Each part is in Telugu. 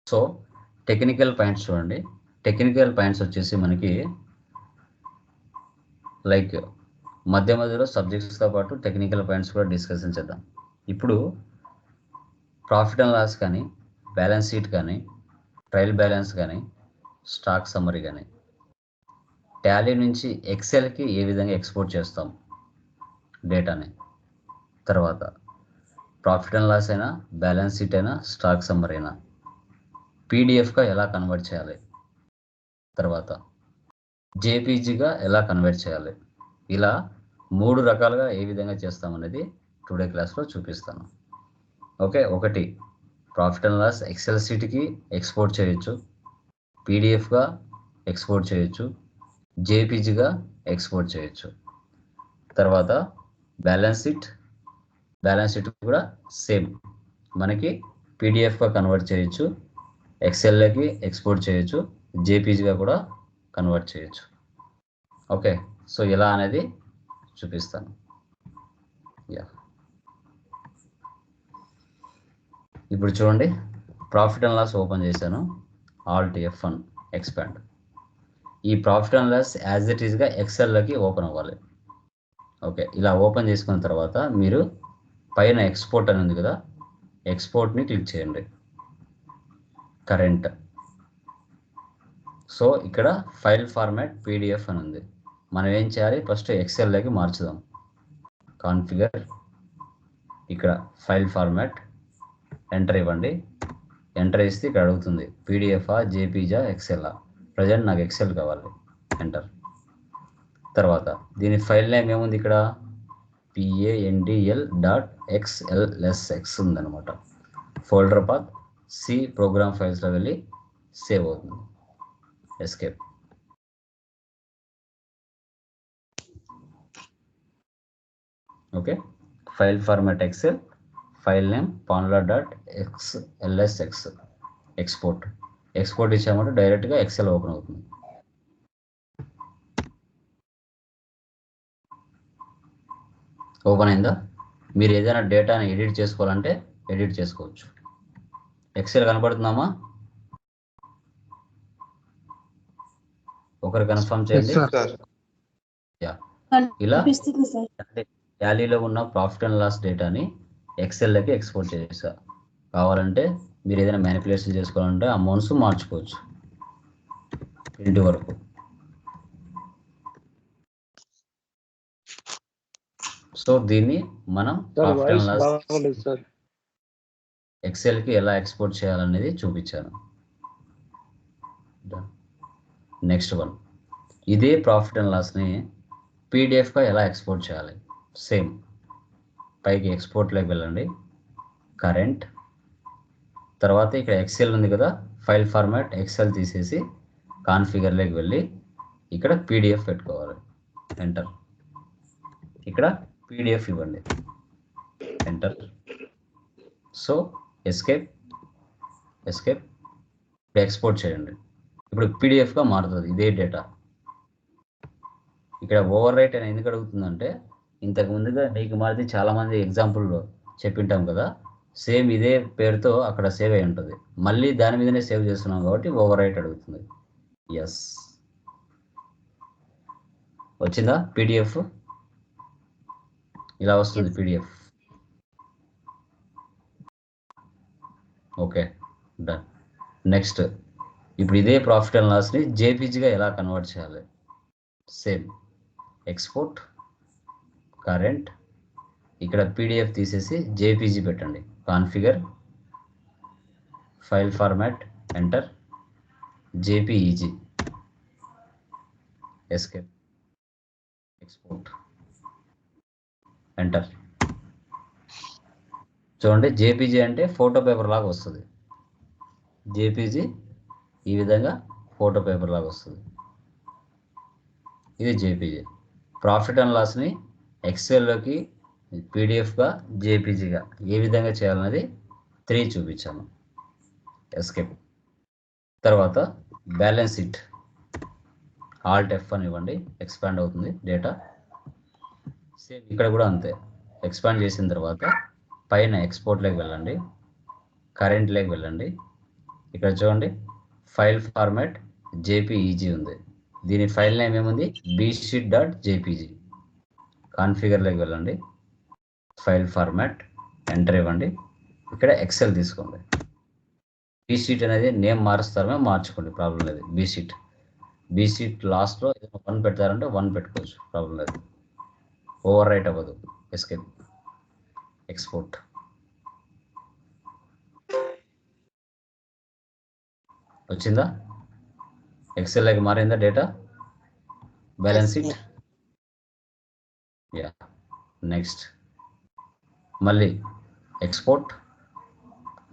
సో టెక్నికల్ పాయింట్స్ చూడండి. టెక్నికల్ పాయింట్స్ వచ్చేసి మనకి లైక్ మధ్యలో సబ్జెక్ట్స్తో పాటు టెక్నికల్ పాయింట్స్ కూడా డిస్కషన్ చేద్దాం. ఇప్పుడు ప్రాఫిట్ అండ్ లాస్ కానీ, బ్యాలెన్స్ షీట్ కానీ, ట్రయల్ బ్యాలెన్స్ కానీ, స్టాక్ సమ్మరీ కానీ టాలీ నుంచి ఎక్సెల్కి ఏ విధంగా ఎక్స్పోర్ట్ చేస్తాం డేటాని, తర్వాత ప్రాఫిట్ అండ్ లాస్ అయినా, బ్యాలెన్స్ షీట్ అయినా, స్టాక్ సమ్మరీ అయినా పీడిఎఫ్గా ఎలా కన్వర్ట్ చేయాలి, తర్వాత జేపీజీగా ఎలా కన్వర్ట్ చేయాలి, ఇలా 3 రకాలుగా ఏ విధంగా చేస్తామనేది టుడే క్లాస్లో చూపిస్తాను. ఓకే, ఒకటి ప్రాఫిట్ అండ్ లాస్ ఎక్సెల్ షీట్కి ఎక్స్పోర్ట్ చేయొచ్చు, పీడిఎఫ్గా ఎక్స్పోర్ట్ చేయొచ్చు, జేపీజీగా ఎక్స్పోర్ట్ చేయొచ్చు. తర్వాత బ్యాలెన్స్ షీట్ కూడా సేమ్, మనకి పీడిఎఫ్గా కన్వర్ట్ చేయొచ్చు, ఎక్సెల్లోకి ఎక్స్పోర్ట్ చేయొచ్చు, జేపీజీగా కూడా కన్వర్ట్ చేయొచ్చు. ఓకే, సో ఎలా అనేది చూపిస్తాను. ఇప్పుడు చూడండి, ప్రాఫిట్ అండ్ లాస్ ఓపెన్ చేశాను, ఆల్ట్ F1 ఎక్స్పాండ్. ఈ profit and loss as it ఈస్గా ఎక్సెల్లోకి ఓపెన్ అవ్వాలి. ఓకే, ఇలా ఓపెన్ చేసుకున్న తర్వాత మీరు పైన ఎక్స్పోర్ట్ అని ఉంది కదా, ఎక్స్పోర్ట్ని క్లిక్ చేయండి. కరెంట్. సో ఇక్కడ ఫైల్ ఫార్మాట్ పీడిఎఫ్ అని ఉంది. మనం ఏం చేయాలి, ఫస్ట్ ఎక్సెల్లోకి మార్చుదాం. కాన్ఫిగర్, ఇక్కడ ఫైల్ ఫార్మాట్, ఎంటర్ ఇవ్వండి. ఎంటర్ ఇస్తే ఇక్కడ అడుగుతుంది పీడిఎఫా, జేపీజా, ఎక్సెల్లా. ప్రజెంట్ నాకు ఎక్సెల్ కావాలి, ఎంటర్. తర్వాత దీని ఫైల్ నేమ్ ఏముంది, ఇక్కడ PANDL.XLSX ఉందన్నమాట. ఫోల్డర్ పాత్ సి ప్రోగ్రామ్ ఫైల్స్లో వెళ్ళి సేవ్ అవుతుంది. Escape. Okay, file format excel, file name panula.xlsx, export ఇచ్చామంటే డైరెక్ట్గా ఎక్సెల్ ఓపెన్ అవుతుంది. ఓపెన్ అయిందా? మీరు ఏదైనా డేటాని ఎడిట్ చేసుకోవాలంటే ఎడిట్ చేసుకోవచ్చు. ఎక్సెల్ కనపడుతుందామా? ఒకరు కన్ఫర్మ్ చేయండి. ఇలా టాలీలో ఉన్న ప్రాఫిట్ అండ్ లాస్ డేటాని ఎక్సెల్లోకి ఎక్స్పోర్ట్ చేసా. కావాలంటే మీరు ఏదైనా మ్యానిపులేషన్ చేసుకోవాలంటే అమౌంట్స్ మార్చుకోవచ్చు ఇంటి వరకు. సో దీన్ని మనం ప్రాఫిట్ అండ్ లాస్ ఎక్సెల్కి ఎలా ఎక్స్పోర్ట్ చేయాలనేది చూపించాను. నెక్స్ట్ వన్, ఇదే ప్రాఫిట్ అండ్ లాస్ని పీడిఎఫ్గా ఎలా ఎక్స్పోర్ట్ చేయాలి. సేమ్, పైకి ఎక్స్పోర్ట్లోకి వెళ్ళండి, కరెంట్. తర్వాత ఇక్కడ ఎక్సెల్ ఉంది కదా, ఫైల్ ఫార్మాట్ ఎక్సెల్ తీసేసి కాన్ఫిగర్లోకి వెళ్ళి ఇక్కడ పీడిఎఫ్ పెట్టుకోవాలి, ఎంటర్. ఇక్కడ పీడిఎఫ్ ఇవ్వండి, ఎంటర్. So escape. ఎక్స్పోర్ట్ చేయండి. ఇప్పుడు పీడిఎఫ్గా మారుతుంది ఇదే డేటా. ఇక్కడ ఓవర్ రైట్ అని ఎందుకు అడుగుతుందంటే, ఇంతకు ముందుగా నీకు మారితే చాలామంది ఎగ్జాంపుల్లో చెప్పింటాం కదా, సేమ్ ఇదే పేరుతో అక్కడ సేవ్ అయి ఉంటుంది. మళ్ళీ దాని మీదనే సేవ్ చేస్తున్నాం కాబట్టి ఓవర్ రైట్ అడుగుతుంది. ఎస్, వచ్చిందా పీడిఎఫ్? ఇలా వస్తుంది పీడిఎఫ్. Okay, done. నెక్స్ట్, ఇప్పుడు ఇదే ప్రాఫిట్ అండ్ లాస్ని జేపీజీగా ఎలా కన్వర్ట్ చేయాలి. Same, export, current. ఇక్కడ పీడిఎఫ్ తీసేసి జేపీజీ పెట్టండి, configure, file format, enter, JPEG, escape, export, enter. చూడండి, జేపీజీ అంటే ఫోటో పేపర్ లాగా వస్తుంది. జేపీజీ ఈ విధంగా ఫోటో పేపర్ లాగా వస్తుంది. ఇది జేపీజీ. ప్రాఫిట్ అండ్ లాస్ని ఎక్సెల్లోకి పీడిఎఫ్గా, జేపీజీగా ఏ విధంగా చేయాలన్నది 3 చూపించాను. ఎస్కేప్. తర్వాత బ్యాలెన్స్ షీట్, ఆల్ట్ F1 ఇవ్వండి, ఎక్స్పాండ్ అవుతుంది డేటా. సేమ్ ఇక్కడ కూడా అంతే, ఎక్స్పాండ్ చేసిన తర్వాత పైన ఎక్స్పోర్ట్లోకి వెళ్ళండి, కరెంట్లోకి వెళ్ళండి, ఇక్కడ చూడండి ఫైల్ ఫార్మాట్ జేపీఈజీ ఉంది. దీని ఫైల్ నేమ్ ఏముంది bsheet.jpg. కాన్ఫిగర్లోకి వెళ్ళండి, ఫైల్ ఫార్మాట్ ఎంటర్ ఇవ్వండి, ఇక్కడ ఎక్సెల్ తీసుకోండి. bsheet అనేది నేమ్ మారుస్తారమే మార్చుకోండి, ప్రాబ్లం లేదు. bsheet లాస్ట్లో 1 పెడతారంటే 1 పెట్టుకోవచ్చు, ప్రాబ్లం లేదు. ఓవర్ రైట్ అవ్వదు. Escape, export. వచ్చిందా? ఎక్సెల్లోకి మారిందా data? Balance sheet. Yeah, next మళ్ళీ export,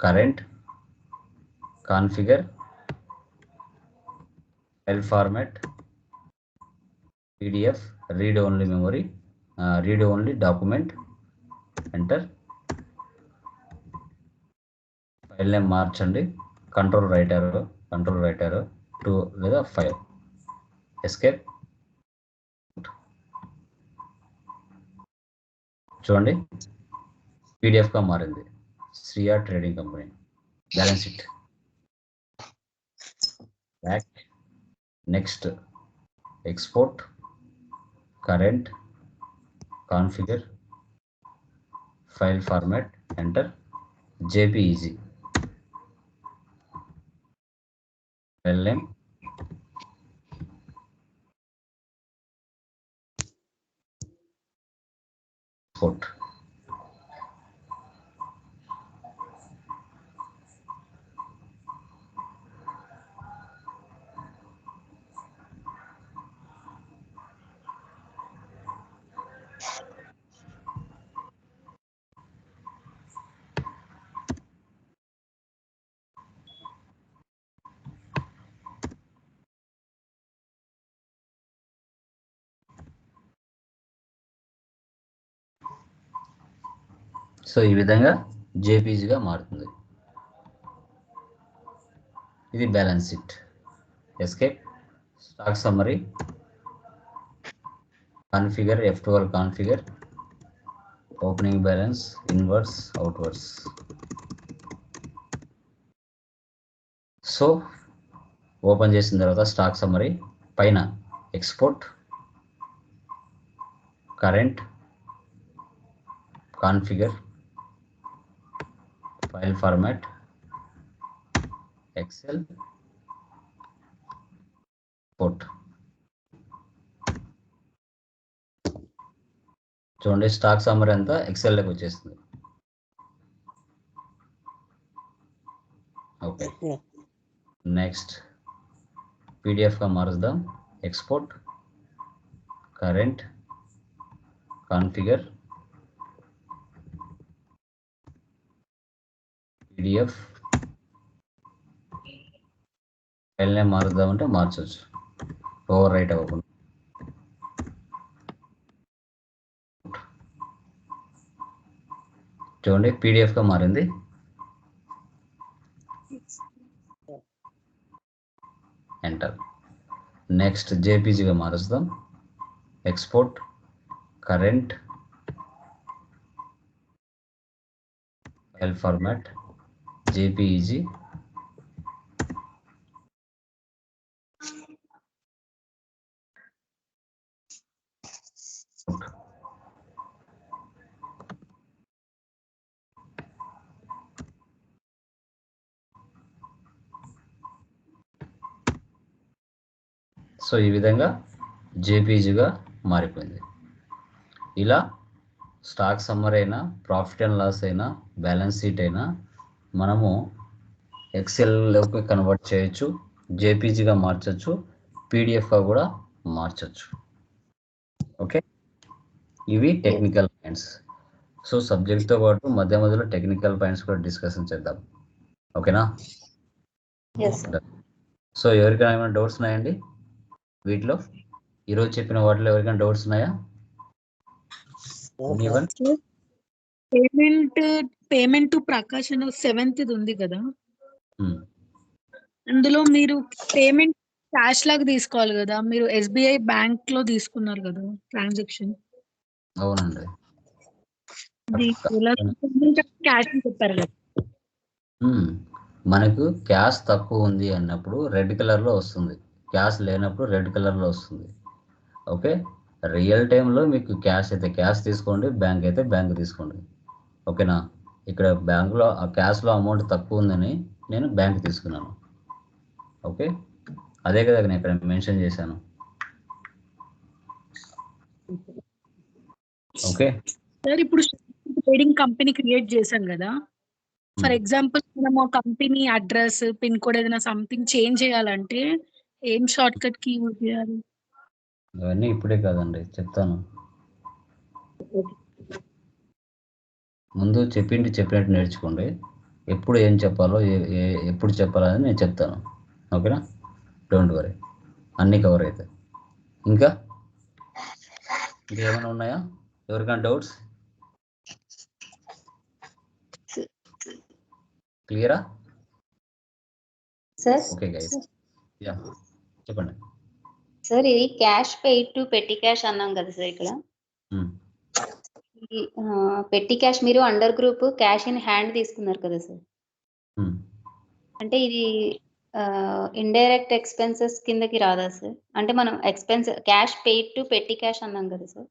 current, configure, file format, PDF, read only memory, read only document, enter. File name మార్చండి, కంట్రోల్ రైట్ యారో 2 లేదా 5, ఎస్కేప్. చూడండి పీడిఎఫ్గా మారింది. Shriya trading company, balance sheet. Back, next export, current, configure, file format, enter, JPEG, file name, export. So ఈ విధంగా జేపీజీగా మారుతుంది. ఇది balance sheet. Escape, stock summary, configure, F12 configure, opening balance, inwards, outwards. So open చేసిన తర్వాత స్టాక్ సమ్మరీ పైన export, current, configure, file format, excel, port. చూడండి స్టాక్ సమ్మరీ అంతా ఎక్సెల్లోకి వచ్చేస్తుంది. ఓకే, నెక్స్ట్ పీడిఎఫ్గా మారుద్దాం. Export, current, configure, PDF, file name మారుద్దామంటే మార్చవచ్చు, ఓవర్ రైట్ అవ్వకుండా. చూడండి పీడిఎఫ్గా మారింది. ఎంటర్. నెక్స్ట్ జేపీజీగా మారుస్తాం. Export, current, file format, JPEG, so ఈ విధంగా జేపీజీగా మారిపోయింది. ఇలా స్టాక్ సమ్మరీ అయినా, ప్రాఫిట్ అండ్ లాస్ అయినా, బ్యాలెన్స్ షీట్ అయినా మనము ఎక్సెల్లోకి కన్వర్ట్ చేయొచ్చు, జేపీజీగా మార్చచ్చు, పీడిఎఫ్గా కూడా మార్చచ్చు. ఓకే, ఇవి టెక్నికల్ పాయింట్స్. సో సబ్జెక్ట్తో పాటు మధ్య మధ్యలో టెక్నికల్ పాయింట్స్ కూడా డిస్కషన్ చేద్దాం. ఓకేనా? సో ఎవరికైనా ఏమైనా డౌట్స్ ఉన్నాయండి వీటిలో? ఈరోజు చెప్పిన వాటిలో ఎవరికైనా డౌట్స్ ఉన్నాయా? పేమెంట్ టు ప్రకాష్ అనే 7th ఉంది కదా, అందులో మీరు పేమెంట్ క్యాష్ లాగా తీసుకోవాలి కదా, మీరు ఎస్బీఐ బ్యాంక్ లో తీసుకున్నారు కదా ట్రాన్సాక్షన్. అవునండి, క్యాష్ చెప్పారు కదా. మనకు క్యాష్ తక్కువ ఉంది అన్నప్పుడు రెడ్ కలర్లో వస్తుంది, క్యాష్ లేనప్పుడు రెడ్ కలర్లో వస్తుంది. ఓకే, రియల్ టైంలో మీకు క్యాష్ అయితే క్యాష్ తీసుకోండి, బ్యాంక్ అయితే బ్యాంక్ తీసుకోండి. ఓకేనా, ఇక్కడ బ్యాంకులో ఆ క్యాష్లో అమౌంట్ తక్కువ ఉందని నేను బ్యాంక్ తీసుకున్నాను. ఓకే, అదే కదా నేను ఇక్కడ మెన్షన్ చేశాను. ఓకే సార్ ఇప్పుడు ట్రేడింగ్ కంపెనీ క్రియేట్ చేశాం కదా, ఫర్ ఎగ్జాంపుల్ మనము కంపెనీ అడ్రస్ పిన్ కోడ్ ఏదైనా సంథింగ్ చేంజ్ చేయాలంటే ఏం షార్ట్ కట్ కి యూజ్ చేయాలి? అవన్నీ ఇప్పుడే కాదండి, చెప్తాను. ముందు చెప్పినట్టు నేర్చుకోండి. ఎప్పుడు ఏం చెప్పాలో ఎప్పుడు చెప్పాలని నేను చెప్తాను. ఓకేనా, డోంట్ వరీ, అన్నీ కవర్ అవుతాయి. ఇంకా ఏమైనా ఉన్నాయా? ఎవరికైనా డౌట్స్? క్లియరా? సార్ ఓకే గైస్, యా చెప్పండి. సార్ ఇది cash paid to petty cash అన్నాం కదా సార్. ఇక్కడ ఈ పెట్టి క్యాష్ మీరు under group cash in hand తీసుకున్నారు కదా సార్. అంటే ఇది ఇండైరెక్ట్ ఎక్స్పెన్సెస్ కిందకి రాదా సార్? అంటే మనం expense cash paid to petty cash అన్నాం కదా సార్.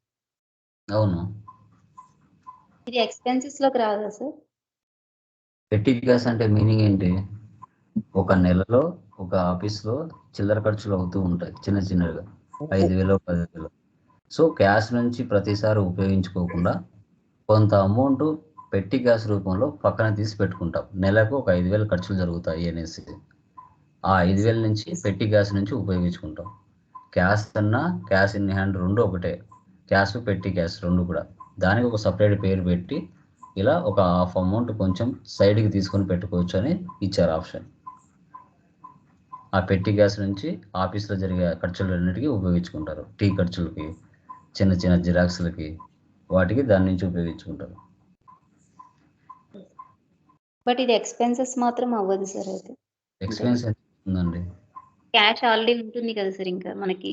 అవును, ఇది ఎక్స్పెన్సెస్ లోకి రాదా సార్? పెట్టి క్యాష్ అంటే మీనింగ్ ఏంటి? ఒక నెలలో ఒక ఆఫీస్లో చిల్లర ఖర్చులు అవుతూ ఉంటాయి చిన్న చిన్నగా, 5,000 10,000. సో క్యాష్ నుంచి ప్రతిసారి ఉపయోగించుకోకుండా కొంత అమౌంట్ పెట్టి క్యాష్ రూపంలో పక్కన తీసి పెట్టుకుంటాం. నెలకు ఒక 5,000 ఖర్చులు జరుగుతాయి అనేసి ఆ 5,000 నుంచి పెట్టి క్యాష్ నుంచి ఉపయోగించుకుంటాం. క్యాష్ అన్నా క్యాష్ ఇన్ హ్యాండ్ రెండు ఒకటే, క్యాష్ పెట్టి క్యాష్ రెండు కూడా. దానికి ఒక సపరేట్ పేరు పెట్టి ఇలా ఒక హాఫ్ అమౌంట్ కొంచెం సైడ్కి తీసుకొని పెట్టుకోవచ్చు అని ఇచ్చారు ఆప్షన్. ఆ పెట్టి గ్యాస్ నుంచి ఆఫీస్లో జరిగే ఖర్చులన్నిటికీ ఉపయోగించుకుంటారు. టీ ఖర్చులకి, చిన్న చిన్న జిరాక్స్లకి, వాటికి దాని నుంచి ఉపయోగించుకుంటారు. బట్ ఇది ఎక్స్పెన్సెస్ మాత్రం అవ్వదు సార్. అయితే ఎక్స్పెన్స్ ఎంత ఉందండి? క్యాష్ ఆల్రెడీ ఉంటుంది కదా సార్, ఇంకా మనకి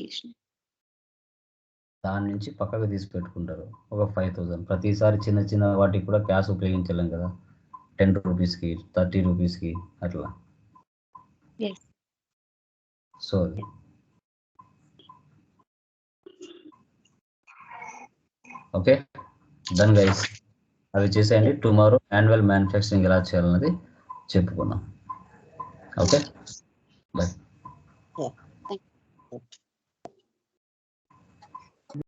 దాని నుంచి పక్కకు తీసి పెట్టుకుంటారు ఒక 5,000. ప్రతిసారి చిన్న చిన్న వాటికి కూడా క్యాష్ ఉపయోగించలేం కదా, 10 రూపీస్కి 30 రూపీస్కి అట్లా. సో ఓకే, డన్ గైస్, అవి చేసేయండి. టుమారో యాన్యువల్ మ్యానుఫ్యాక్చరింగ్ ఎలా చేయాలన్నది చెప్పుకున్నాం. Okay, bye.